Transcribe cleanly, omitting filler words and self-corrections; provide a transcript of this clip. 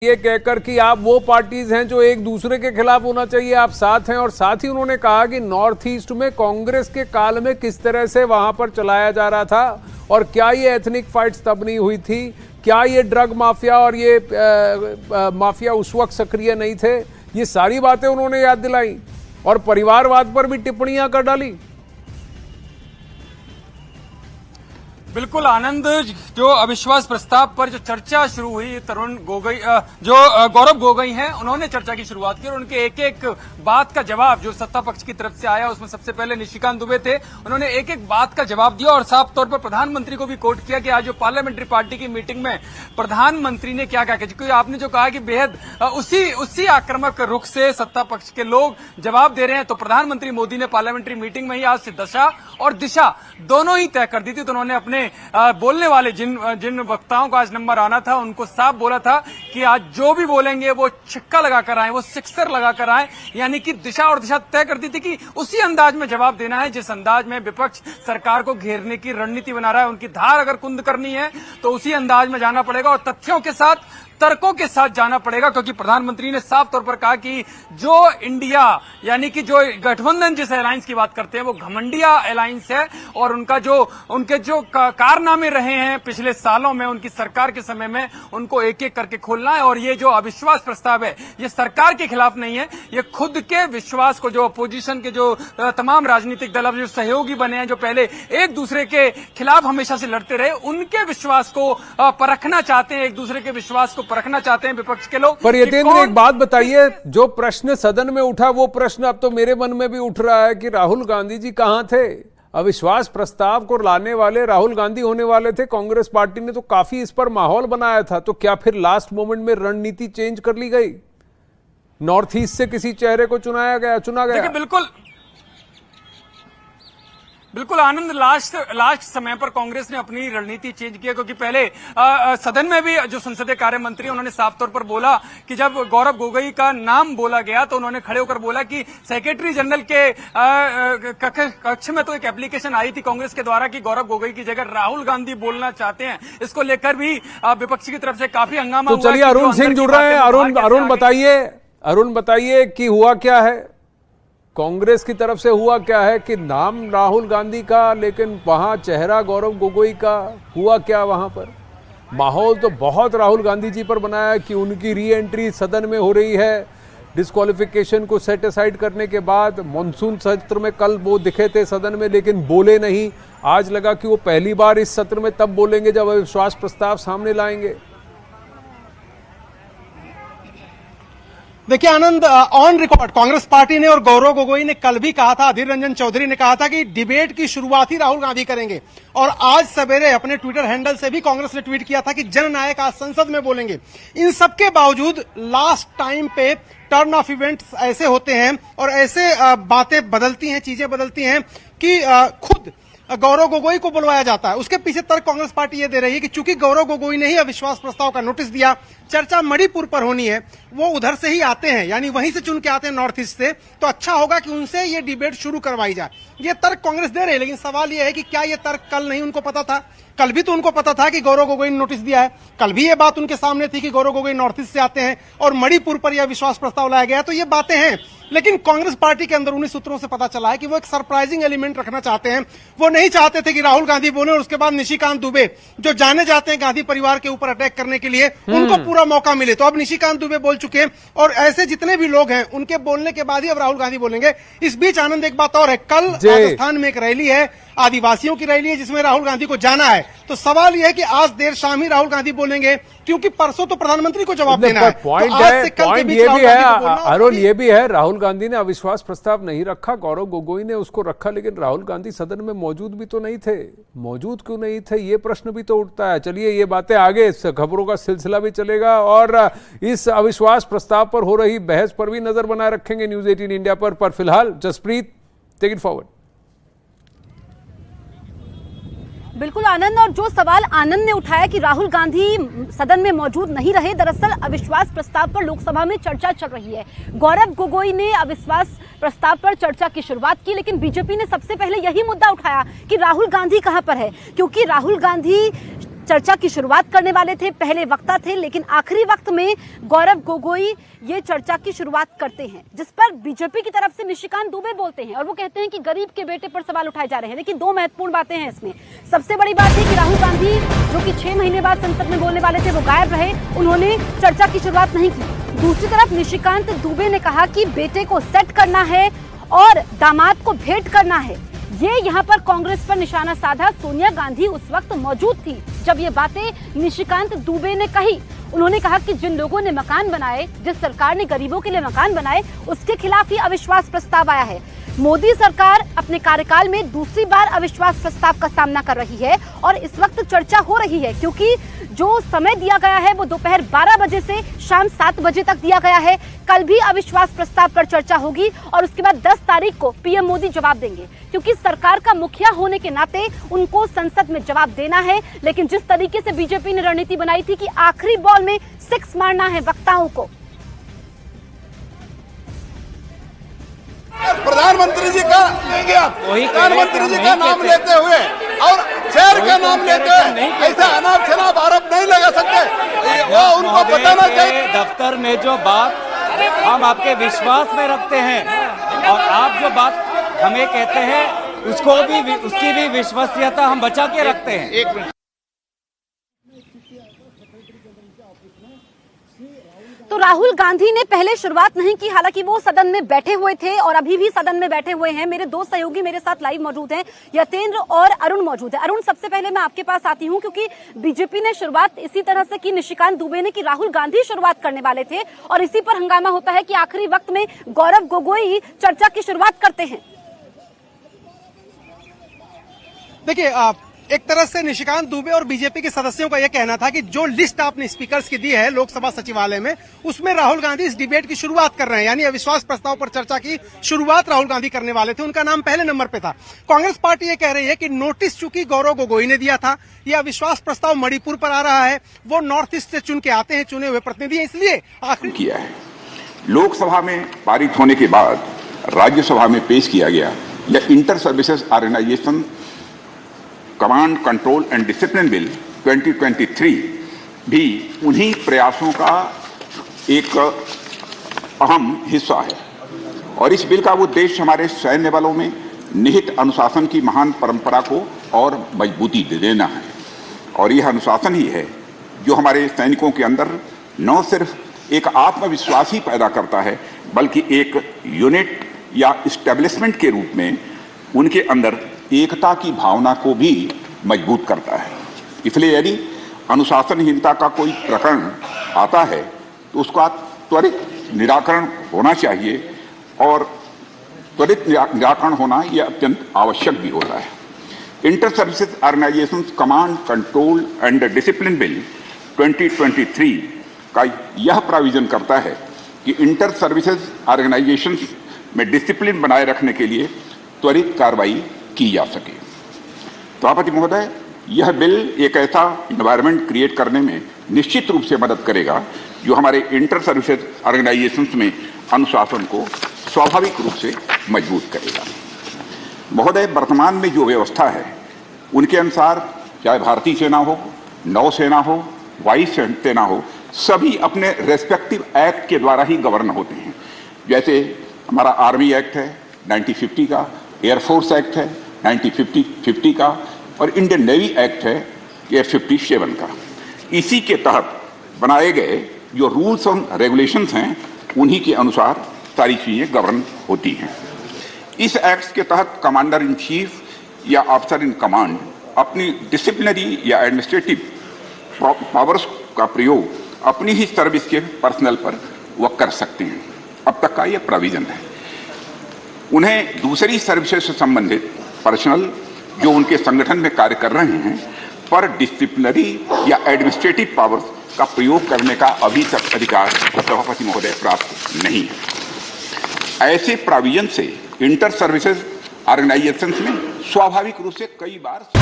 ये कहकर कि आप वो पार्टीज हैं जो एक दूसरे के खिलाफ होना चाहिए, आप साथ हैं। और साथ ही उन्होंने कहा कि नॉर्थ ईस्ट में कांग्रेस के काल में किस तरह से वहां पर चलाया जा रहा था और क्या ये एथनिक फाइट्स तब नहीं हुई थी, क्या ये ड्रग माफिया और ये माफिया उस वक्त सक्रिय नहीं थे। ये सारी बातें उन्होंने याद दिलाई और परिवारवाद पर भी टिप्पणियां कर डाली। बिल्कुल आनंद, जो अविश्वास प्रस्ताव पर जो चर्चा शुरू हुई, तरुण गोगोई जो गौरव गोगोई हैं, उन्होंने चर्चा की शुरुआत की और उनके एक एक बात का जवाब जो सत्ता पक्ष की तरफ से आया, उसमें सबसे पहले निशिकांत दुबे थे। उन्होंने एक एक बात का जवाब दिया और साफ तौर पर प्रधानमंत्री को भी कोट किया कि आज जो पार्लियामेंट्री पार्टी की मीटिंग में प्रधानमंत्री ने क्या कहा, क्योंकि आपने जो कहा कि बेहद उसी आक्रामक रुख से सत्ता पक्ष के लोग जवाब दे रहे हैं, तो प्रधानमंत्री मोदी ने पार्लियामेंट्री मीटिंग में ही आज से दशा और दिशा दोनों ही तय कर दी थी। तो उन्होंने अपने बोलने वाले जिन वक्ताओं का आज नंबर आना था, उनको साफ बोला था कि आज जो भी बोलेंगे वो छक्का लगाकर आए, वो सिक्सर लगाकर आए, यानी कि दिशा और दिशा तय कर दी थी कि उसी अंदाज में जवाब देना है जिस अंदाज में विपक्ष सरकार को घेरने की रणनीति बना रहा है। उनकी धार अगर कुंद करनी है तो उसी अंदाज में जाना पड़ेगा और तथ्यों के साथ, तर्कों के साथ जाना पड़ेगा, क्योंकि प्रधानमंत्री ने साफ तौर पर कहा कि जो इंडिया यानी कि जो गठबंधन जिस अलायंस की बात करते हैं वो घमंडिया अलायंस है और उनके जो कारनामे रहे हैं पिछले सालों में, उनकी सरकार के समय में, उनको एक एक करके खोलना है। और ये जो अविश्वास प्रस्ताव है ये सरकार के खिलाफ नहीं है, ये खुद के विश्वास को, जो अपोजिशन के जो तमाम राजनीतिक दल जो सहयोगी बने हैं, जो पहले एक दूसरे के खिलाफ हमेशा से लड़ते रहे, उनके विश्वास को परखना चाहते हैं, एक दूसरे के विश्वास को परखना चाहते हैं विपक्ष के लोग। पर यतेंद्र, एक बात बताइए, जो प्रश्न सदन में उठा वो प्रश्न अब तो मेरे मन में भी उठ रहा है कि राहुल गांधी जी कहां थे? अविश्वास प्रस्ताव को लाने वाले राहुल गांधी होने वाले थे। कांग्रेस पार्टी ने तो काफी इस पर माहौल बनाया था, तो क्या फिर लास्ट मोमेंट में रणनीति चेंज कर ली गई? नॉर्थ ईस्ट से किसी चेहरे को चुना गया? बिल्कुल आनंद, लास्ट समय पर कांग्रेस ने अपनी रणनीति चेंज किया, क्योंकि पहले सदन में भी जो संसदीय कार्य मंत्री उन्होंने साफ तौर पर बोला कि जब गौरव गोगोई का नाम बोला गया तो उन्होंने खड़े होकर बोला कि सेक्रेटरी जनरल के कक्ष में तो एक एप्लीकेशन आई थी कांग्रेस के द्वारा कि गौरव गोगोई की जगह राहुल गांधी बोलना चाहते हैं। इसको लेकर भी विपक्ष की तरफ से काफी हंगामा हुआ। चलिए, अरुण सिंह जुड़ रहे हैं। अरुण बताइए कि हुआ क्या है, कांग्रेस की तरफ से हुआ क्या है कि नाम राहुल गांधी का लेकिन वहां चेहरा गौरव गोगोई का, हुआ क्या वहां पर? माहौल तो बहुत राहुल गांधी जी पर बनाया कि उनकी री एंट्री सदन में हो रही है, डिस्क्वालिफिकेशन को सेट असाइड करने के बाद। मॉनसून सत्र में कल वो दिखे थे सदन में लेकिन बोले नहीं, आज लगा कि वो पहली बार इस सत्र में तब बोलेंगे जब अविश्वास प्रस्ताव सामने लाएंगे। देखिए आनंद, ऑन रिकॉर्ड कांग्रेस पार्टी ने और गौरव गोगोई ने कल भी कहा था, अधीर रंजन चौधरी ने कहा था कि डिबेट की शुरुआत ही राहुल गांधी करेंगे। और आज सवेरे अपने ट्विटर हैंडल से भी कांग्रेस ने ट्वीट किया था कि जननायक आज संसद में बोलेंगे। इन सबके बावजूद लास्ट टाइम पे टर्न ऑफ इवेंट्स ऐसे होते हैं और ऐसे बातें बदलती हैं, चीजें बदलती हैं कि खुद गौरव गोगोई को बुलवाया जाता है। उसके पीछे तर्क कांग्रेस पार्टी ये दे रही है कि चूंकि गौरव गोगोई ने ही अविश्वास प्रस्ताव का नोटिस दिया, चर्चा मणिपुर पर होनी है, वो उधर से ही आते हैं, यानी वहीं से चुन के आते हैं नॉर्थ ईस्ट से, तो अच्छा होगा कि उनसे ये डिबेट शुरू करवाई जाए। ये तर्क कांग्रेस दे रहे हैं, लेकिन सवाल ये है कि क्या ये तर्क कल नहीं उनको पता था? कल भी तो उनको पता था कि गौरव गोगोई ने नोटिस दिया है, कल भी ये बात उनके सामने थी कि गौरव गोगोई नॉर्थ ईस्ट से आते हैं और मणिपुर पर यह विश्वास प्रस्ताव लाया गया। तो ये बातें हैं, लेकिन कांग्रेस पार्टी के अंदर उन्हीं सूत्रों से पता चला है कि वो एक सरप्राइजिंग एलिमेंट रखना चाहते हैं। वो नहीं चाहते थे कि राहुल गांधी बोले और उसके बाद निशिकांत दुबे, जो जाने जाते हैं गांधी परिवार के ऊपर अटैक करने के लिए, उनको पूरा मौका मिले। तो अब निशिकांत दुबे बोल चुके हैं और ऐसे जितने भी लोग हैं उनके बोलने के बाद ही अब राहुल गांधी बोलेंगे। इस बीच आनंद, एक बात और है, कल राजस्थान में एक रैली है, आदिवासियों की रैली है जिसमें राहुल गांधी को जाना है। तो सवाल यह है कि आज देर शाम ही राहुल गांधी बोलेंगे, क्योंकि परसों तो प्रधानमंत्री को जवाब देना है। पॉइंट ये भी है अरुण, ये भी है, राहुल गांधी ने अविश्वास प्रस्ताव नहीं रखा, गौरव गोगोई ने उसको रखा, लेकिन राहुल गांधी सदन में मौजूद भी तो नहीं थे। मौजूद क्यों नहीं थे, ये प्रश्न भी तो उठता है। चलिए, ये बातें आगे खबरों का सिलसिला भी चलेगा और इस अविश्वास प्रस्ताव पर हो रही बहस पर भी नजर बनाए रखेंगे न्यूज 18 इंडिया पर फिलहाल जसप्रीत, टेक इट फॉरवर्ड। बिल्कुल आनंद, और जो सवाल आनंद ने उठाया कि राहुल गांधी सदन में मौजूद नहीं रहे, दरअसल अविश्वास प्रस्ताव पर लोकसभा में चर्चा चल रही है। गौरव गोगोई ने अविश्वास प्रस्ताव पर चर्चा की शुरुआत की, लेकिन बीजेपी ने सबसे पहले यही मुद्दा उठाया कि राहुल गांधी कहां पर है, क्योंकि राहुल गांधी चर्चा की शुरुआत करने वाले थे, पहले वक्ता थे, लेकिन आखिरी वक्त में गौरव गोगोई ये चर्चा की शुरुआत करते हैं, जिस पर बीजेपी की तरफ से निशिकांत दुबे बोलते हैं और वो कहते हैं कि गरीब के बेटे पर सवाल उठाए जा रहे हैं। देखिए, दो महत्वपूर्ण बातें हैं इसमें। सबसे बड़ी बात है कि राहुल गांधी जो कि 6 महीने बाद संसद में बोलने वाले थे, वो गायब रहे, उन्होंने चर्चा की शुरुआत नहीं की। दूसरी तरफ निशिकांत दुबे ने कहा कि बेटे को सेट करना है और दामाद को भेंट करना है। ये यहाँ पर कांग्रेस पर निशाना साधा। सोनिया गांधी उस वक्त मौजूद थी जब ये बातें निशिकांत दुबे ने कही। उन्होंने कहा कि जिन लोगों ने मकान बनाए, जिस सरकार ने गरीबों के लिए मकान बनाए, उसके खिलाफ ही अविश्वास प्रस्ताव आया है। मोदी सरकार अपने कार्यकाल में दूसरी बार अविश्वास प्रस्ताव का सामना कर रही है और इस वक्त चर्चा हो रही है, क्योंकि जो समय दिया गया है वो दोपहर 12 बजे से शाम 7 बजे तक दिया गया है। कल भी अविश्वास प्रस्ताव पर चर्चा होगी और उसके बाद 10 तारीख को पीएम मोदी जवाब देंगे, क्योंकि सरकार का मुखिया होने के नाते उनको संसद में जवाब देना है। लेकिन जिस तरीके से बीजेपी ने रणनीति बनाई थी कि आखिरी बॉल में 6 मारना है वक्ताओं को, प्रधानमंत्री जी का लेंगे आप, प्रधानमंत्री जी का नाम लेते हुए और शहर का नाम लेते हुए ऐसा अनाप शनाप आरोप नहीं लगा सकते। वो उनको बताना चाहिए। दफ्तर में जो बात हम आपके विश्वास में रखते हैं और आप जो बात हमें कहते हैं उसकी भी विश्वसनीयता हम बचा के रखते हैं। एक मिनट। तो राहुल गांधी ने पहले शुरुआत नहीं की, हालांकि वो सदन में बैठे हुए थे और अभी भी सदन में बैठे हुए हैं। मेरे दो सहयोगी मेरे साथ लाइव मौजूद हैं, यतेंद्र और अरुण मौजूद है। अरुण, सबसे पहले मैं आपके पास आती हूं, क्योंकि बीजेपी ने शुरुआत इसी तरह से की, निशिकांत दुबे ने, कि राहुल गांधी शुरुआत करने वाले थे और इसी पर हंगामा होता है कि आखिरी वक्त में गौरव गोगोई चर्चा की शुरुआत करते हैं। देखिए, एक तरह से निशिकांत दुबे और बीजेपी के सदस्यों का यह कहना था कि जो लिस्ट आपने स्पीकर्स की दी है लोकसभा सचिवालय में, उसमें राहुल गांधी इस डिबेट की शुरुआत कर रहे हैं, यानी अविश्वास प्रस्ताव पर चर्चा की शुरुआत राहुल गांधी करने वाले थे। उनका नाम पहले नंबर पे था। कांग्रेस पार्टी ये कह रही है कि नोटिस चूंकि गौरव गोगोई ने दिया था, यह अविश्वास प्रस्ताव मणिपुर पर आ रहा है, वो नॉर्थ ईस्ट से चुन के आते हैं, चुने हुए प्रतिनिधि, इसलिए आखिर किया है। लोकसभा में पारित होने के बाद राज्यसभा में पेश किया गया यह inter services organisation command control and discipline bill 2023 भी उन्हीं प्रयासों का एक अहम हिस्सा है और इस बिल का उद्देश्य हमारे सैन्य बलों में निहित अनुशासन की महान परंपरा को और मजबूती दे देना है। और यह अनुशासन ही है जो हमारे सैनिकों के अंदर न सिर्फ एक आत्मविश्वास ही पैदा करता है, बल्कि एक यूनिट या इस्टेब्लिशमेंट के रूप में उनके अंदर एकता की भावना को भी मजबूत करता है। इसलिए यदि अनुशासनहीनता का कोई प्रकरण आता है तो उसका त्वरित निराकरण होना चाहिए और त्वरित निराकरण होना यह अत्यंत आवश्यक भी होता है। Inter services organisation command control and discipline bill 2023 का यह प्राविजन करता है कि इंटर सर्विसेज ऑर्गेनाइजेशन में डिसिप्लिन बनाए रखने के लिए त्वरित कार्रवाई की जा सके। सभापति महोदय, यह बिल एक ऐसा इन्वायरमेंट क्रिएट करने में निश्चित रूप से मदद करेगा जो हमारे इंटर सर्विसेज ऑर्गेनाइजेशंस में अनुशासन को स्वाभाविक रूप से मजबूत करेगा। महोदय, वर्तमान में जो व्यवस्था है उनके अनुसार चाहे भारतीय सेना हो, नौसेना हो, वायु सेना हो, सभी अपने रेस्पेक्टिव एक्ट के द्वारा ही गवर्न होते हैं। जैसे हमारा आर्मी एक्ट है 1950 का, एयरफोर्स एक्ट है 1950 का और इंडियन नेवी एक्ट है ये 57 का। इसी के तहत बनाए गए जो रूल्स और रेगुलेशंस हैं उन्हीं के अनुसार सारी चीजें गवर्न होती हैं। इस एक्ट के तहत कमांडर इन चीफ या ऑफिसर इन कमांड अपनी डिसिप्लिनरी या एडमिनिस्ट्रेटिव पावर्स का प्रयोग अपनी ही सर्विस के पर्सनल पर वह कर सकते हैं। अब तक का यह प्रोविजन है। उन्हें दूसरी सर्विसेज से संबंधित पर्सनल जो उनके संगठन में कार्य कर रहे हैं पर डिसिप्लिनरी या एडमिनिस्ट्रेटिव पावर्स का प्रयोग करने का अभी तक अधिकार सभापति महोदय प्राप्त नहीं है। ऐसे प्रोविजन से इंटर सर्विसेज ऑर्गेनाइजेशंस में स्वाभाविक रूप से कई बार